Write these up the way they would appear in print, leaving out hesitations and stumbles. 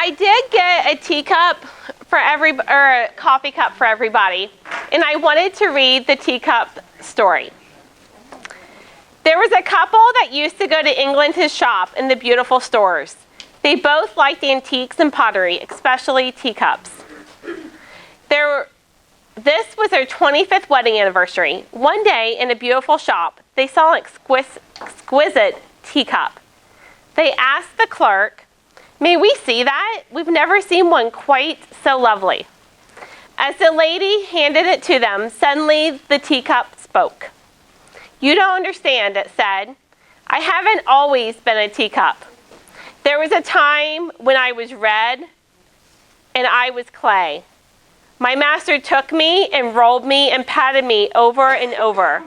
I did get a teacup for a coffee cup for everybody, and I wanted to read the teacup story. There was a couple that used to go to England to shop in the beautiful stores. They both liked antiques and pottery, especially teacups. This was their 25th wedding anniversary. One day in a beautiful shop, they saw an exquisite teacup. They asked the clerk, "May we see that? We've never seen one quite so lovely." As the lady handed it to them, suddenly the teacup spoke. "You don't understand," it said. "I haven't always been a teacup. There was a time when I was red and I was clay. My master took me and rolled me and patted me over and over.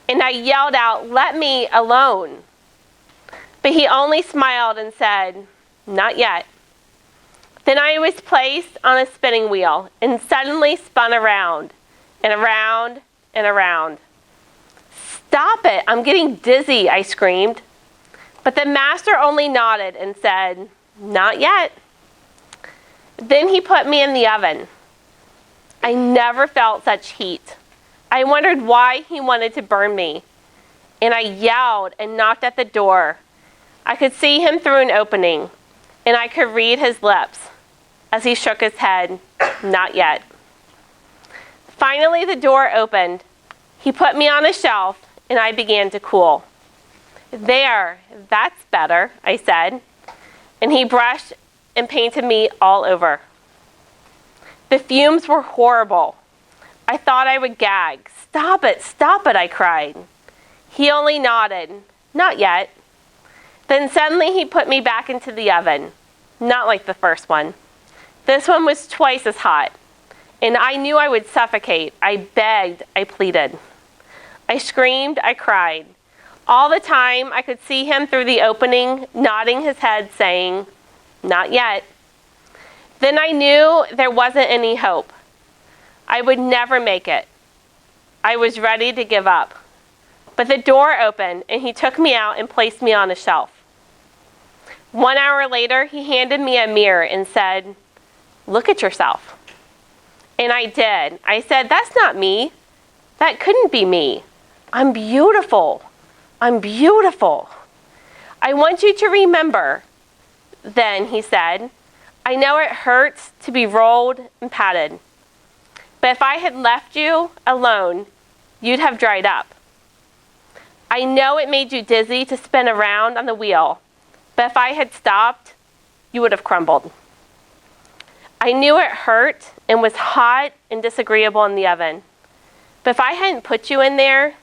And I yelled out, 'Let me alone.' But he only smiled and said, 'Not yet.' Then I was placed on a spinning wheel and suddenly spun around and around and around. 'Stop it, I'm getting dizzy,' I screamed. But the master only nodded and said, 'Not yet.' Then he put me in the oven. I never felt such heat. I wondered why he wanted to burn me. And I yelled and knocked at the door. I could see him through an opening, and I could read his lips as he shook his head, 'Not yet.' Finally, the door opened. He put me on a shelf, and I began to cool. 'There, that's better,' I said. And he brushed and painted me all over. The fumes were horrible. I thought I would gag. 'Stop it,' I cried. He only nodded, 'Not yet.' Then suddenly he put me back into the oven. Not like the first one. This one was twice as hot. And I knew I would suffocate. I begged, I pleaded. I screamed, I cried. All the time I could see him through the opening, nodding his head, saying, 'Not yet.' Then I knew there wasn't any hope. I would never make it. I was ready to give up. But the door opened, and he took me out and placed me on a shelf. 1 hour later, he handed me a mirror and said, 'Look at yourself.' And I did. I said, 'That's not me. That couldn't be me. I'm beautiful. I'm beautiful. I want you to remember.' Then he said, 'I know it hurts to be rolled and patted. But if I had left you alone, you'd have dried up. I know it made you dizzy to spin around on the wheel, but if I had stopped, you would have crumbled. I knew it hurt and was hot and disagreeable in the oven, but if I hadn't put you in there,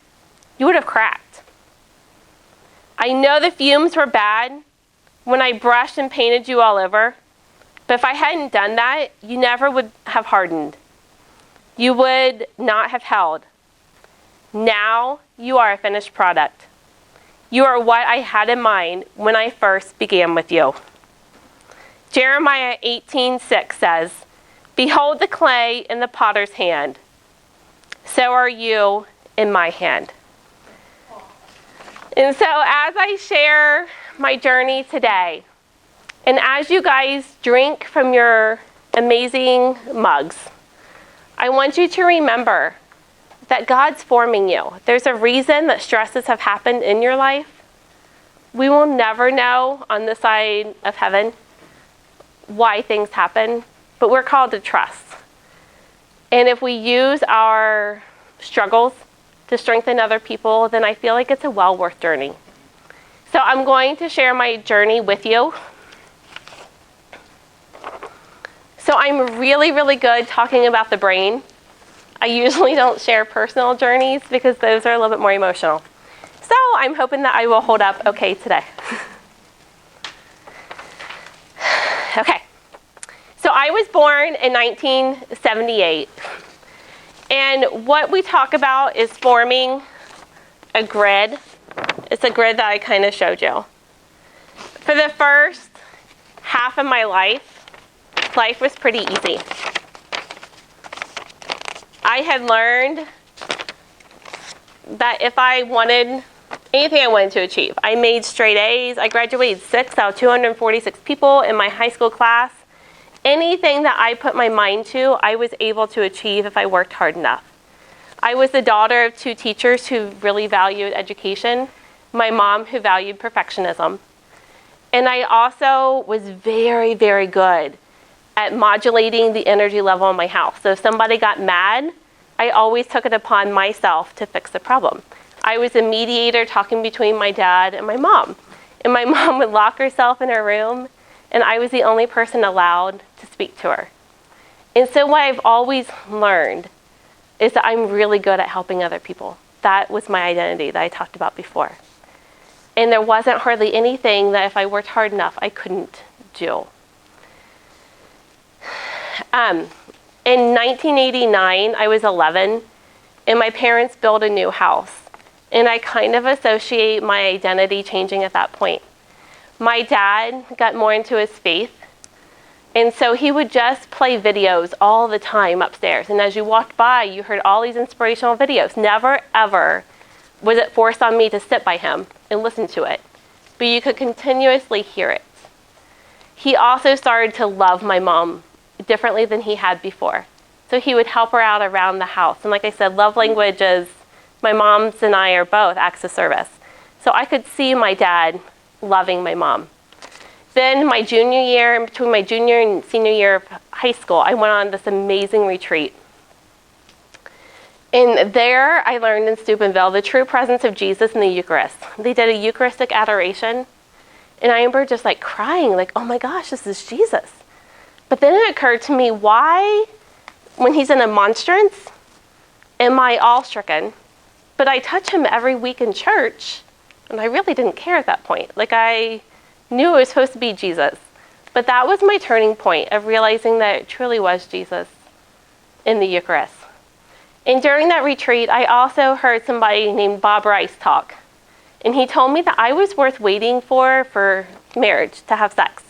you would have cracked. I know the fumes were bad when I brushed and painted you all over, but if I hadn't done that, you never would have hardened. You would not have held. Now you are a finished product. You are what I had in mind when I first began with you." Jeremiah 18:6 says, "Behold the clay in the potter's hand. So are you in my hand." And so as I share my journey today, and as you guys drink from your amazing mugs, I want you to remember that God's forming you. There's a reason that stresses have happened in your life. We will never know on this side of heaven why things happen, but we're called to trust. And if we use our struggles to strengthen other people, then I feel like it's a well worth journey. So I'm going to share my journey with you. So I'm really, really good talking about the brain. I usually don't share personal journeys because those are a little bit more emotional. So I'm hoping that I will hold up okay today. Okay. So I was born in 1978. And what we talk about is forming a grid. It's a grid that I kind of showed you. For the first half of my life was pretty easy. I had learned that if I wanted anything I wanted to achieve. I made straight A's. I graduated 6 out of 246 people in my high school class. Anything that I put my mind to, I was able to achieve if I worked hard enough. I was the daughter of 2 teachers who really valued education, my mom who valued perfectionism. And I also was very, very good at modulating the energy level in my house. So if somebody got mad, I always took it upon myself to fix the problem. I was a mediator talking between my dad and my mom. And my mom would lock herself in her room, and I was the only person allowed to speak to her. And so what I've always learned is that I'm really good at helping other people. That was my identity that I talked about before. And there wasn't hardly anything that if I worked hard enough, I couldn't do. In 1989, I was 11, and my parents built a new house. And I kind of associate my identity changing at that point. My dad got more into his faith, and so he would just play videos all the time upstairs. And as you walked by, you heard all these inspirational videos. Never, ever was it forced on me to sit by him and listen to it, but you could continuously hear it. He also started to love my mom differently than he had before. So he would help her out around the house. And like I said, love language is, my mom's and I are both acts of service. So I could see my dad loving my mom. Then my junior year, between my junior and senior year of high school, I went on this amazing retreat. And there I learned in Steubenville the true presence of Jesus in the Eucharist. They did a Eucharistic adoration. And I remember just like crying, like, oh my gosh, this is Jesus. But then it occurred to me, why, when he's in a monstrance, am I awe-stricken? But I touch him every week in church, and I really didn't care at that point. Like, I knew it was supposed to be Jesus. But that was my turning point of realizing that it truly was Jesus in the Eucharist. And during that retreat, I also heard somebody named Bob Rice talk. And he told me that I was worth waiting for marriage, to have sex.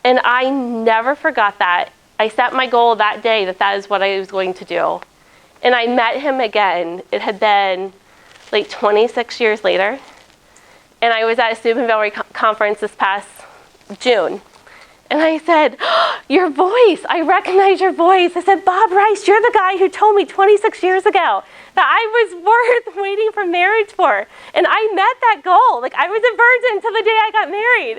And I never forgot that. I set my goal that day that is what I was going to do. And I met him again. It had been like 26 years later. And I was at a Steubenville conference this past June. And I said, oh, your voice, I recognize your voice. I said, Bob Rice, you're the guy who told me 26 years ago that I was worth waiting for marriage for. And I met that goal. Like, I was a virgin until the day I got married.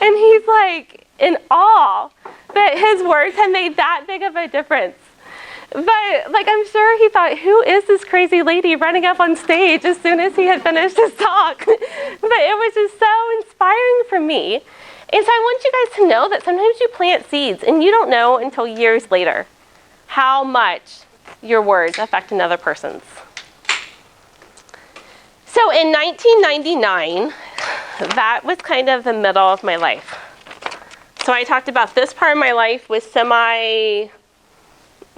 And he's like in awe that his words had made that big of a difference. But like, I'm sure he thought, who is this crazy lady running up on stage as soon as he had finished his talk? But it was just so inspiring for me. And so I want you guys to know that sometimes you plant seeds and you don't know until years later how much your words affect another person's. So in 1999, that was kind of the middle of my life. So I talked about this part of my life was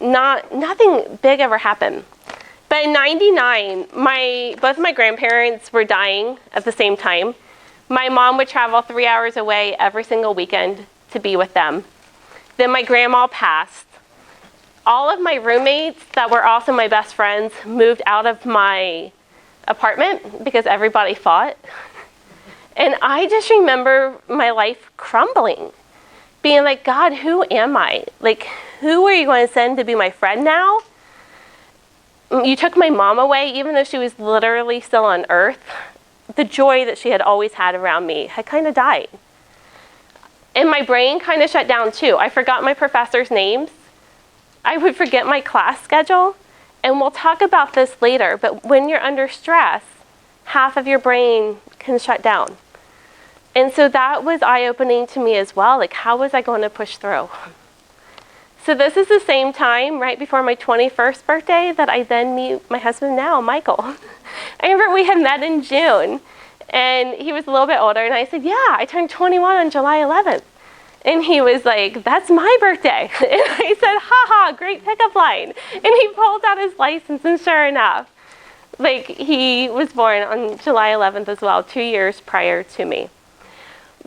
nothing big ever happened. But in 99, both my grandparents were dying at the same time. My mom would travel 3 hours away every single weekend to be with them. Then my grandma passed. All of my roommates that were also my best friends moved out of my apartment because everybody fought. And I just remember my life crumbling, being like, God, who am I? Like, who are you going to send to be my friend now? You took my mom away, even though she was literally still on earth. The joy that she had always had around me had kind of died. And my brain kind of shut down too. I forgot my professors' names. I would forget my class schedule. And we'll talk about this later, but when you're under stress, half of your brain can shut down. And so that was eye-opening to me as well. Like, how was I going to push through? So this is the same time, right before my 21st birthday, that I then meet my husband now, Michael. I remember we had met in June, and he was a little bit older, and I said, yeah, I turned 21 on July 11th. And he was like, that's my birthday. And I said, haha, great pickup line. And he pulled out his license, and sure enough, like, he was born on July 11th as well, 2 years prior to me.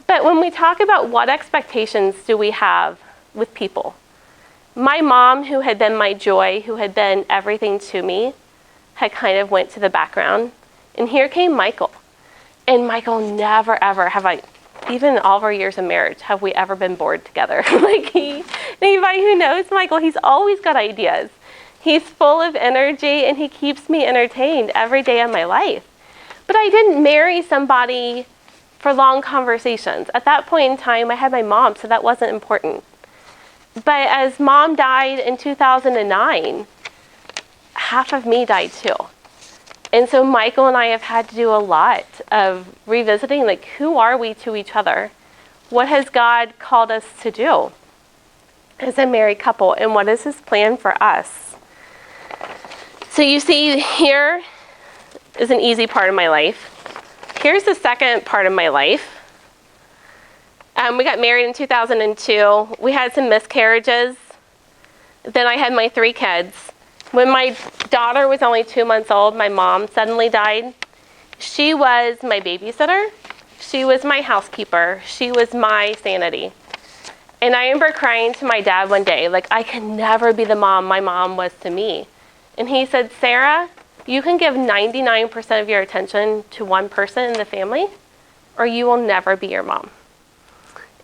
But when we talk about what expectations do we have with people, my mom, who had been my joy, who had been everything to me, had kind of went to the background. And here came Michael. And Michael, never, ever even in all of our years of marriage, have we ever been bored together. Anybody who knows Michael, he's always got ideas. He's full of energy, and he keeps me entertained every day of my life. But I didn't marry somebody for long conversations. At that point in time, I had my mom, so that wasn't important. But as mom died in 2009, half of me died too. And so Michael and I have had to do a lot of revisiting, who are we to each other? What has God called us to do as a married couple? And what is his plan for us? So you see, here is an easy part of my life. Here's the second part of my life. We got married in 2002. We had some miscarriages. Then I had my 3 kids. When my daughter was only 2 months old, my mom suddenly died. She was my babysitter. She was my housekeeper. She was my sanity. And I remember crying to my dad one day, I can never be the mom my mom was to me. And he said, Sara, you can give 99% of your attention to one person in the family, or you will never be your mom.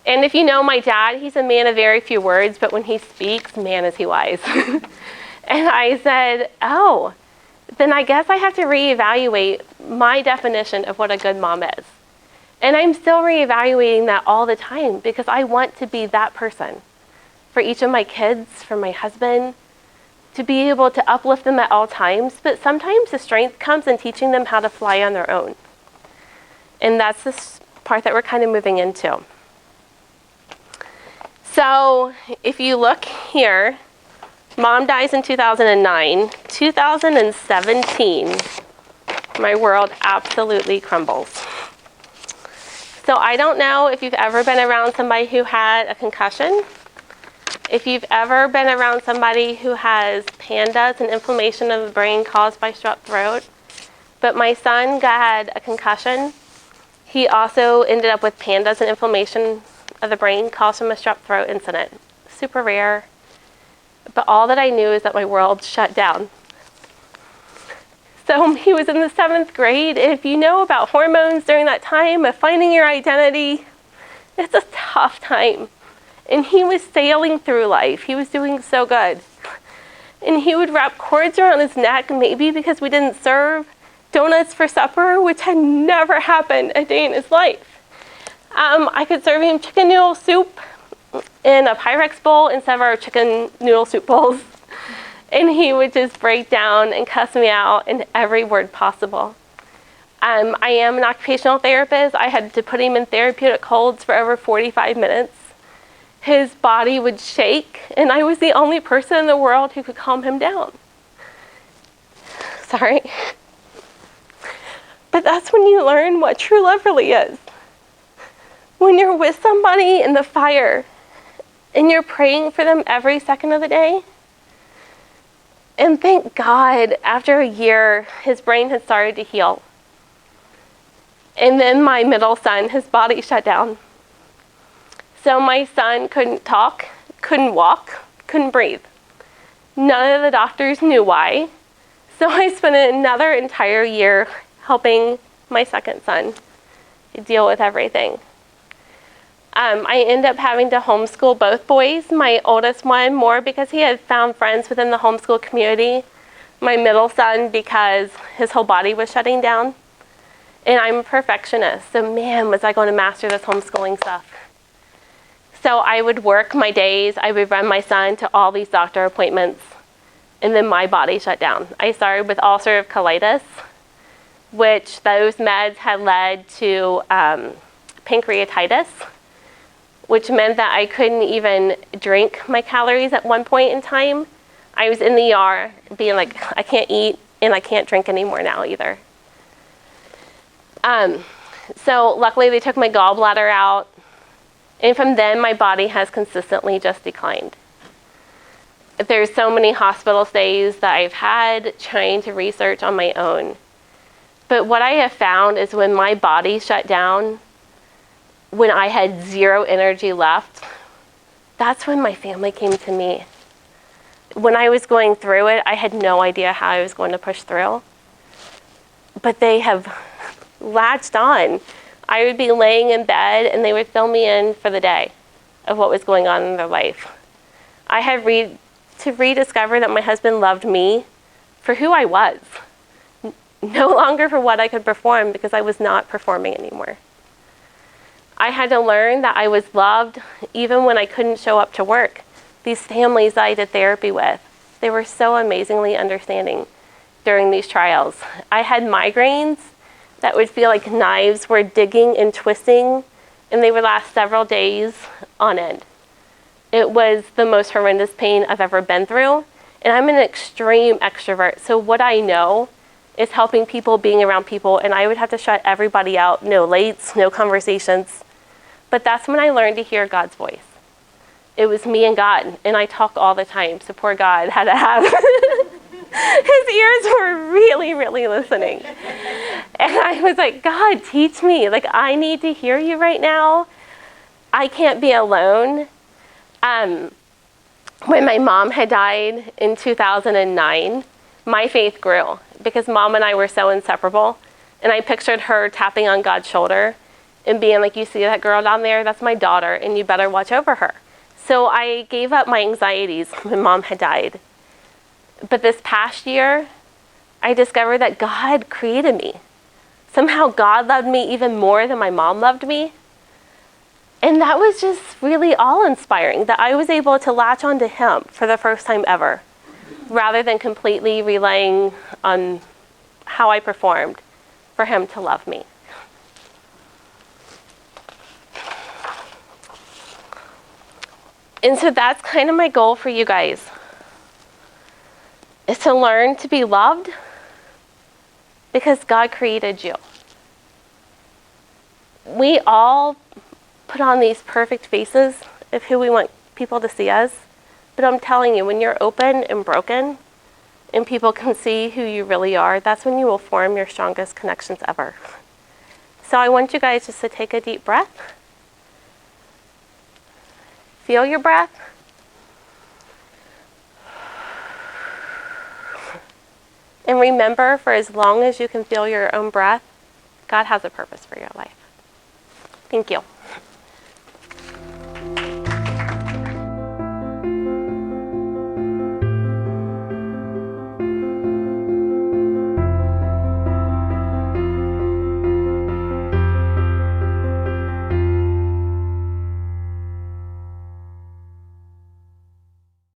And if you know my dad, he's a man of very few words, but when he speaks, man, is he wise. And I said, oh, then I guess I have to reevaluate my definition of what a good mom is. And I'm still reevaluating that all the time because I want to be that person for each of my kids, for my husband, to be able to uplift them at all times. But sometimes the strength comes in teaching them how to fly on their own. And that's this part that we're kind of moving into. So if you look here, mom dies in 2009. 2017, my world absolutely crumbles. So I don't know if you've ever been around somebody who had a concussion, if you've ever been around somebody who has pandas and inflammation of the brain caused by strep throat, but my son had a concussion. He also ended up with pandas and inflammation of the brain caused from a strep throat incident. Super rare. But all that I knew is that my world shut down. So he was in the 7th grade, and if you know about hormones during that time of finding your identity, it's a tough time. And he was sailing through life. He was doing so good. And he would wrap cords around his neck, maybe because we didn't serve donuts for supper, which had never happened a day in his life. I could serve him chicken noodle soup in a Pyrex bowl instead of our chicken noodle soup bowls. And he would just break down and cuss me out in every word possible. I am an occupational therapist. I had to put him in therapeutic holds for over 45 minutes. His body would shake, and I was the only person in the world who could calm him down. Sorry. But that's when you learn what true love really is. When you're with somebody in the fire, and you're praying for them every second of the day. And thank God, after a year, his brain had started to heal. And then my middle son, his body shut down. So my son couldn't talk, couldn't walk, couldn't breathe. None of the doctors knew why. So I spent another entire year helping my second son deal with everything. I ended up having to homeschool both boys. My oldest one more because he had found friends within the homeschool community. My middle son because his whole body was shutting down. And I'm a perfectionist, so man, was I going to master this homeschooling stuff. So I would work my days, I would run my son to all these doctor appointments, and then my body shut down. I started with ulcerative colitis, which those meds had led to pancreatitis, which meant that I couldn't even drink my calories at one point in time. I was in the ER being like, I can't eat and I can't drink anymore now either. So luckily they took my gallbladder out, and from then my body has consistently just declined. There's so many hospital stays that I've had trying to research on my own. But what I have found is when my body shut down, when I had zero energy left, that's when my family came to me. When I was going through it, I had no idea how I was going to push through. But they have latched on. I would be laying in bed and they would fill me in for the day of what was going on in their life. I had to rediscover that my husband loved me for who I was, no longer for what I could perform, because I was not performing anymore. I had to learn that I was loved even when I couldn't show up to work. These families that I did therapy with, they were so amazingly understanding during these trials. I had migraines that would feel like knives were digging and twisting, and they would last several days on end. It was the most horrendous pain I've ever been through, and I'm an extreme extrovert, so what I know is helping people, being around people, and I would have to shut everybody out, no lates, no conversations. But that's when I learned to hear God's voice. It was me and God, and I talk all the time, so poor God had to have, his ears were really, really listening. And I was like, God, teach me. Like, I need to hear you right now. I can't be alone. When my mom had died in 2009, my faith grew because Mom and I were so inseparable. And I pictured her tapping on God's shoulder and being like, you see that girl down there? That's my daughter, and you better watch over her. So I gave up my anxieties when Mom had died. But this past year, I discovered that God created me. Somehow God loved me even more than my mom loved me. And that was just really awe-inspiring, that I was able to latch onto him for the first time ever, rather than completely relying on how I performed for him to love me. And so that's kind of my goal for you guys, is to learn to be loved because God created you. We all put on these perfect faces of who we want people to see us, but I'm telling you, when you're open and broken and people can see who you really are, that's when you will form your strongest connections ever. So I want you guys just to take a deep breath. Feel your breath. And remember, for as long as you can feel your own breath, God has a purpose for your life. Thank you.